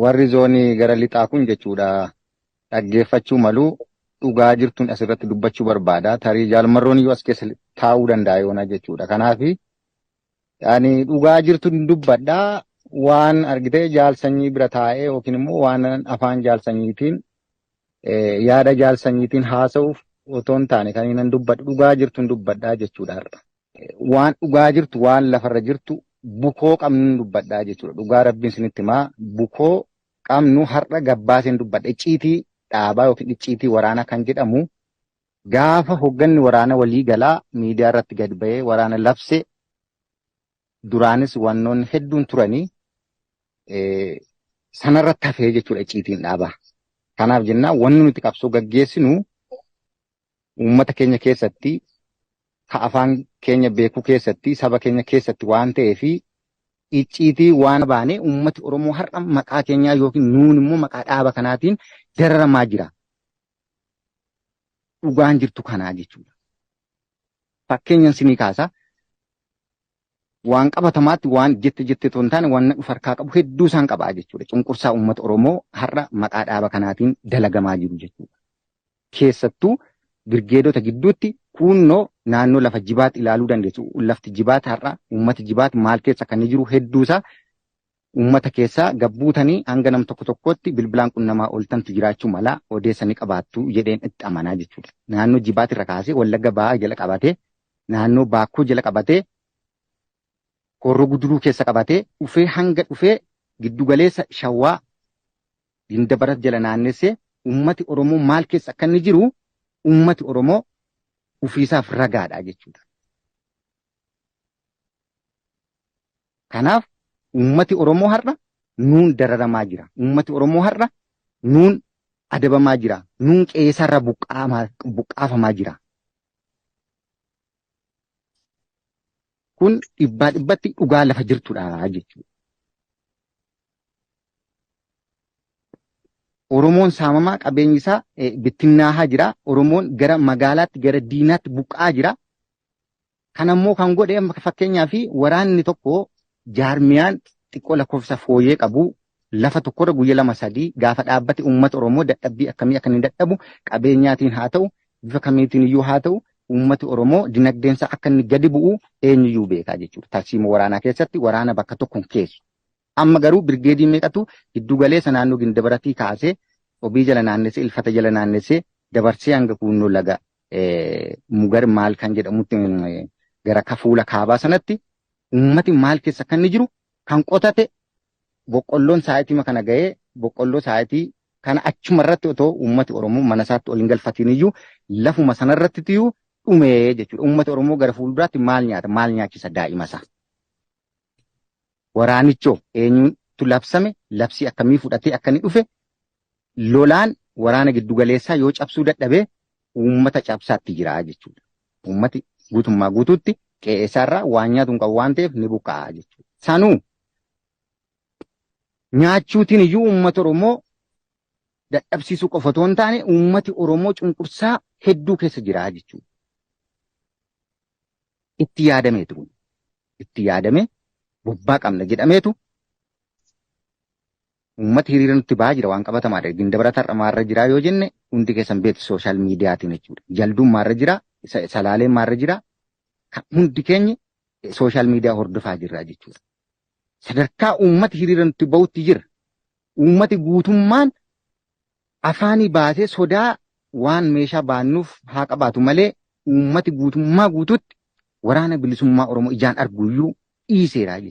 warri zoonii gara lixaa kun jechuudha dhaggeeffachuu malu dhugaa jirtuun asirratti dubbachuu barbaada. Tarii jaalmarroon iyyuu as keessa taa'uu danda'a yoona jechuudha. Kanaafi yaani dhugaa jirtuun dubbadhaa waan argitee jaalsanyii bira taa'ee yookiin immoo waan afaan jaalsanyiitiin yaada jaalsanyiitiin haasa'uuf otoo hin taane kan inni dubbadhu dhugaa jirtuun dubbadhaa jechuudha har'a. Waan dhugaa jirtu waan lafarra jirtu bukoo qabnu dubbadhaa jechuudha. Dhugaa rabbiin isinitti himaa bukoo qabnu har'a gabbaaseen dubbadha. Icciitii dhaabaa yookiin icciitii waraanaa kan jedhamu gaafa hogganni waraana walii galaa miidiyaa irratti gad ba'ee waraana labse duraanis wannoonni hedduun turanii sanarratti hafee jechuudha icciitiin dhaabaa. Kanaaf jennaa wanni nuti qabsoo gaggeessinu uummata keenya keessatti ka afaan keenya beekuu keessatti saba keenya keessatti waan ta'eef icciitii waan baane uummati Oromoo har'a maqaa keenyaa yookiin nuun immoo maqaa dhaaba kanaatiin dararamaa jira. Dhugaan jirtu kanaa jechuudha. Fakkeenyan sinii kaasa waan qabatamaatti waan jette too hin taane waan dhufu harkaa qabu hedduu isaan qabaa jechuudha. Cunqursaa uummata Oromoo har'a maqaa dhaaba kanaatiin dalagamaa jiru jechuudha. Keessattuu birgeedota gidduutti kunnoo naannoo lafa jibaatti ilaaluu dandeessu. Lafti jibaatti har'a uummati jibaatti maal keessa kan jiru hedduusaa uummata keessaa gabbuutanii hanga nam tokkotti bilbilaan qunnamaa ooltantu jiraachuu mala odeessanii qabaattu jedheen itti amanaa jechuudha. Naannoo jibaatti irra kaasee Wallagga Bahaa jala qabatee naannoo Baakkoo jala qabatee Horroo Guduruu keessa qabatee dhufee hanga dhufee giddugaleessa Shawwaa Dindabarat jala naannessee uummati Oromoo maal keessa akka inni jiru uummati Oromoo ufiisaaf ragaadha jechuudha. Kanaaf uummati Oromoo har'a nuun dararamaa jira. Uummati Oromoo har'a nuun adabamaa jira. Nuun qeesarra buqqaafamaa jira. Kun dhibbatti dhugaa lafa jirtudha jechuudha. Oromoon saamamaa qabeenyi isaa bittinnaahaa jira. Oromoon gara magaalaatti gara diinaatti buqqaa jira. Kanammoo kan godhe fakkeenyaaf waraanni tokko jaarmiyaan xiqqoo lakkoofsa fooyyee qabu lafa tokkorra guyyaa 2-3 gaafa dhaabbate uummata Oromoo dadhabbii akkamii akka inni dadhabu qabeenyaatiin haa ta'u bifa kamiitiin iyyuu haa ta'u uummati Oromoo dinagdeensa akka inni gadi bu'u eenyuyyuu beekaa jechuudha. Tarsiima waraanaa keessatti waraana bakka tokkoon keessu. Amma garuu birgeedii meeqatu giddugaleessa naannoo Gindabaratii kaasee obii jala naannessee ilfata jala naannessee dabarsee hanga kunnoo laga mugar maal kan jedhamutti gara kafuula kaabaa sanatti uummati maal keessa kan inni jiru kan qotate boqqolloon sa'aatii kana ga'ee boqqolloo sa'aatii kana achuma irratti otoo uummati Oromoo mana isaatti ol hin galfatiin iyyuu lafuma sanarratti iyyuu dhumee jechuudha. Uummati Oromoo gara fuulduraatti maal nyaata maal nyaachisa daa'ima isaa. Waraanichoo eenyutu labsame labsii akkamii fudhatee akka inni dhufe lolaan waraana giddugaleessaa yoo cabsuu dadhabee uummata cabsaatti jira jechuudha. Uummati guutummaa guutuutti qe'eessaarraa waan nyaatu hin qabu waan ta'eef ni buqqa'a jechuudha. Sanuu nyaachuutiin iyyuu uummata Oromoo dadhabsiisuu qofa otoo hin taane uummati Oromoo cunqursaa hedduu keessa jira jechuudha. Itti yaadameetu itti yaadamee bobbaa qabna jedhameetu uummati hiriira nutti ba'aa jira waan qabatamaadha. Gindabarata har'a maarra jira yoo jenne hundi keessan beektu sooshaal miidiyaatiin jechuudha. Jalduun maarra jira, salaaleen maarra jira. Hundi keenya sooshaal miidiyaa hordofaa jirra jechuudha. Sadarkaa uummati hiriira nutti ba'utti jira. Uummati guutummaan afaanii baasee sodaa waan meeshaa baannuuf haa qabaatu malee uummati guutummaa guututti waraana bilisummaa Oromoo ijaan arguuyyuu dhiiseera jechuudha.